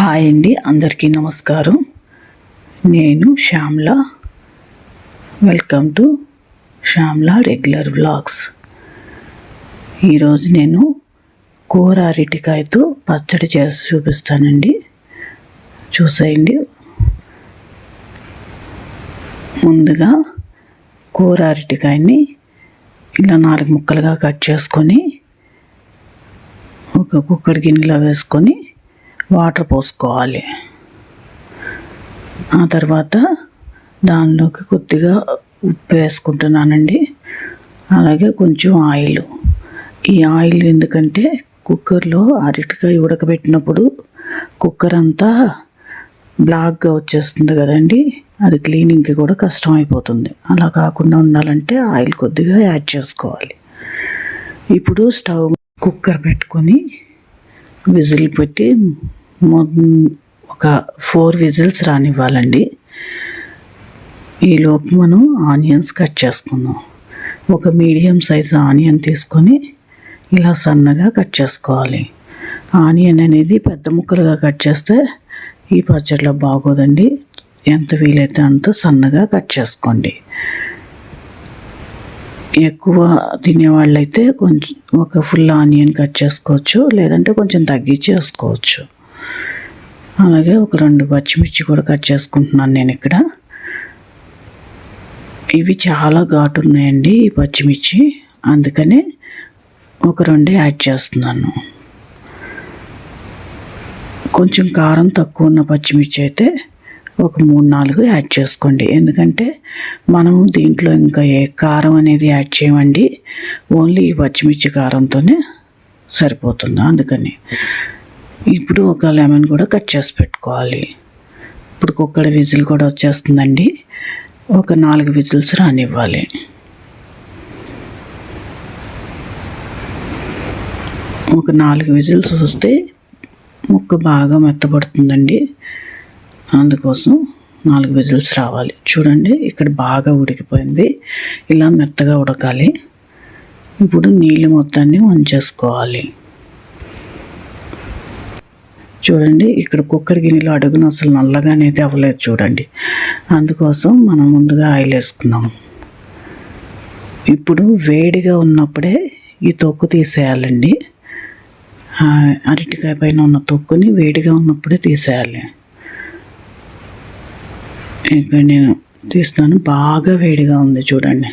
Hi అండి, అందరికీ నమస్కారం. నేను Shyamla. Welcome to Shyamla regular vlogs. ఈరోజు నేను కూర అరటికాయతో పచ్చడి చేసి చూపిస్తానండి. చూసేయండి. ముందుగా కూర అరటికాయని ఇలా 4 ముక్కలుగా కట్ చేసుకొని ఒక కుక్కర్ గిన్నెలో వేసుకొని వాటర్ పోసుకోవాలి. ఆ తర్వాత దానిలోకి కొద్దిగా ఉప్పు వేసుకుంటున్నానండి. అలాగే కొంచెం ఆయిల్. ఈ ఆయిల్ ఎందుకంటే కుక్కర్లో అరటికాయ ఉడకబెట్టినప్పుడు కుక్కర్ అంతా బ్లాక్గా వచ్చేస్తుంది కదండి, అది క్లీనింగ్కి కూడా కష్టం అయిపోతుంది. అలా కాకుండా ఉండాలంటే ఆయిల్ కొద్దిగా యాడ్ చేసుకోవాలి. ఇప్పుడు స్టవ్ కుక్కర్ పెట్టుకొని విజిల్ పెట్టి ఒక 4 విజిల్స్ రానివ్వాలండి. ఈలోపు మనం ఆనియన్స్ కట్ చేసుకుందాం. ఒక మీడియం సైజు ఆనియన్ తీసుకొని ఇలా సన్నగా కట్ చేసుకోవాలి. ఆనియన్ అనేది పెద్ద ముక్కలుగా కట్ చేస్తే ఈ పచ్చడిలో బాగోదండి. ఎంత వీలైతే అంత సన్నగా కట్ చేసుకోండి. ఎక్కువ తినేవాళ్ళైతే కొంచెం ఒక ఫుల్ ఆనియన్ కట్ చేసుకోవచ్చు, లేదంటే కొంచెం తగ్గించి వేసుకోవచ్చు. అలాగే ఒక 2 పచ్చిమిర్చి కూడా కట్ చేసుకుంటున్నాను నేను ఇక్కడ. ఇవి చాలా ఘాటు ఉన్నాయండి ఈ పచ్చిమిర్చి, అందుకనే ఒక 2 యాడ్ చేస్తున్నాను. కొంచెం కారం తక్కువ ఉన్న పచ్చిమిర్చి అయితే ఒక 3-4 యాడ్ చేసుకోండి. ఎందుకంటే మనము దీంట్లో ఇంకా ఏ కారం అనేది యాడ్ చేయమండి, ఓన్లీ ఈ పచ్చిమిర్చి కారంతోనే సరిపోతుంది. అందుకని ఇప్పుడు ఒక లెమన్ కూడా కట్ చేసి పెట్టుకోవాలి. ఇప్పుడు కుక్కర్ విజిల్ కూడా వచ్చేస్తుందండి. ఒక 4 విజిల్స్ రానివ్వాలి. ఒక 4 విజిల్స్ వస్తే ముక్క బాగా మెత్తబడుతుందండి. అందుకోసం 4 విజిల్స్ రావాలి. చూడండి, ఇక్కడ బాగా ఉడికిపోయింది. ఇలా మెత్తగా ఉడకాలి. ఇప్పుడు నీళ్ళు మొత్తాన్ని వంచేసుకోవాలి. చూడండి, ఇక్కడ కుక్కర్ గిన్నెలో అడుగున అసలు నల్లగా అనేది అవ్వలేదు చూడండి. అందుకోసం మనం ముందుగా ఆయిల్ వేసుకున్నాం. ఇప్పుడు వేడిగా ఉన్నప్పుడే ఈ తొక్కు తీసేయాలండి. అరటికాయ పైన ఉన్న తొక్కుని వేడిగా ఉన్నప్పుడే తీసేయాలి. ఇక్కడ నేను తీస్తున్నాను. బాగా వేడిగా ఉంది చూడండి.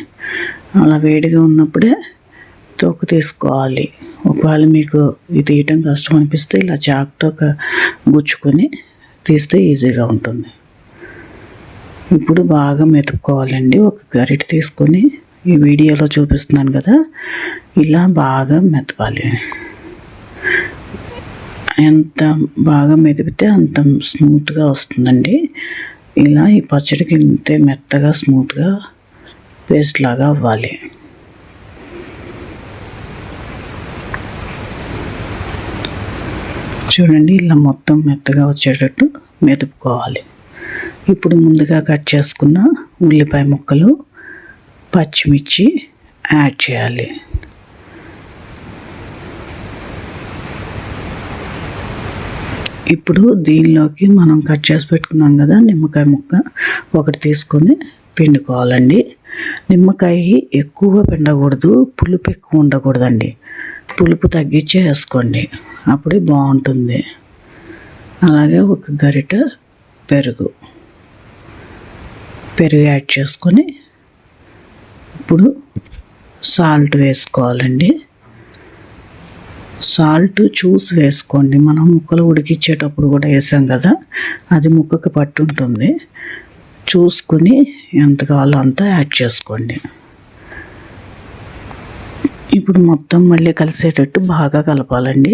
అలా వేడిగా ఉన్నప్పుడే తొక్కు తీసుకోవాలి. ఒకవేళ మీకు ఇది తీయటం కష్టం అనిపిస్తే ఇలా చాకుతో గుచ్చుకొని తీస్తే ఈజీగా ఉంటుంది. ఇప్పుడు బాగా మెతుక్కోవాలండి. ఒక గరిటె తీసుకొని ఈ వీడియోలో చూపిస్తున్నాను కదా, ఇలా బాగా మెతపాలి. ఎంత బాగా మెదిపితే అంత స్మూత్గా వస్తుందండి. ఇలా ఈ పచ్చడికి ఇంతే మెత్తగా స్మూత్గా పేస్ట్ లాగా అవ్వాలి. చూడండి, ఇలా మొత్తం మెత్తగా వచ్చేటట్టు మెదుపుకోవాలి. ఇప్పుడు ముందుగా కట్ చేసుకున్న ఉల్లిపాయ ముక్కలు, పచ్చిమిర్చి యాడ్ చేయాలి. ఇప్పుడు దీనిలోకి మనం కట్ చేసి పెట్టుకున్నాం కదా నిమ్మకాయ ముక్క ఒకటి తీసుకొని పిండుకోవాలండి. నిమ్మకాయ ఎక్కువ పిండకూడదు, పులుపు ఎక్కువ ఉండకూడదండి. పులుపు తగ్గించి వేసుకోండి, అప్పుడే బాగుంటుంది. అలాగే ఒక గరిటె పెరుగు యాడ్ చేసుకొని ఇప్పుడు సాల్ట్ వేసుకోవాలండి. సాల్ట్ చూసి వేసుకోండి. మనం ముక్కలు ఉడికిచ్చేటప్పుడు కూడా వేసాం కదా, అది ముక్కకు పట్టు ఉంటుంది. చూసుకుని ఎంత కావాలో అంతా యాడ్ చేసుకోండి. ఇప్పుడు మొత్తం మళ్ళీ కలిసేటట్టు బాగా కలపాలండి.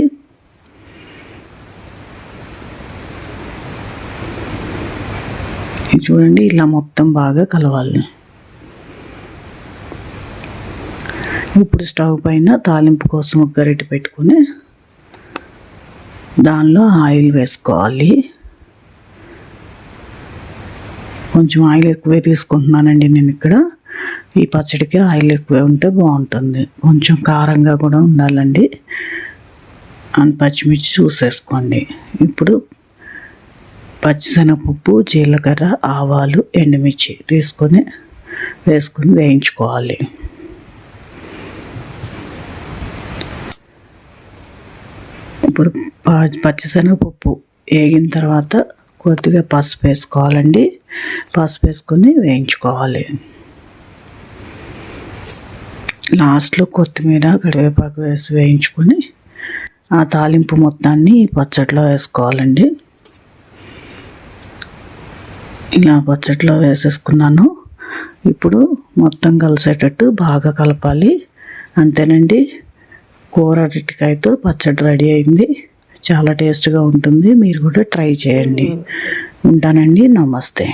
చూడండి, ఇలా మొత్తం బాగా కలవాలి. ఇప్పుడు స్టవ్ పైన తాలింపు కోసం ఒక గరిటె పెట్టుకొని దానిలో ఆయిల్ వేసుకోవాలి. కొంచెం ఆయిల్ ఎక్కువే తీసుకుంటున్నానండి నేను ఇక్కడ. ఈ పచ్చడికి ఆయిల్ ఎక్కువ ఉంటే బాగుంటుంది. కొంచెం కారంగా కూడా ఉండాలండి. అండ్ పచ్చిమిర్చి చూసేసుకోండి. ఇప్పుడు పచ్చిశనగపప్పు, జీలకర్ర, ఆవాలు, ఎండుమిర్చి వేసుకొని వేయించుకోవాలి. ఇప్పుడు పచ్చిశనగపప్పు వేగిన తర్వాత కొద్దిగా పసుపు వేసుకోవాలండి. పసుపు వేసుకొని వేయించుకోవాలి. లాస్ట్లో కొత్తిమీర, కరివేపాకు వేసి వేయించుకొని ఆ తాలింపు మొత్తాన్ని పచ్చడిలో వేసుకోవాలండి. ఇలా పచ్చడిలో వేసేసుకున్నాను. ఇప్పుడు మొత్తం కలిసేటట్టు బాగా కలపాలి. అంతేనండి, కూర అరటికాయతో పచ్చడి రెడీ అయింది. చాలా టేస్ట్గా ఉంటుంది. మీరు కూడా ట్రై చేయండి. ఉంటానండి. నమస్తే.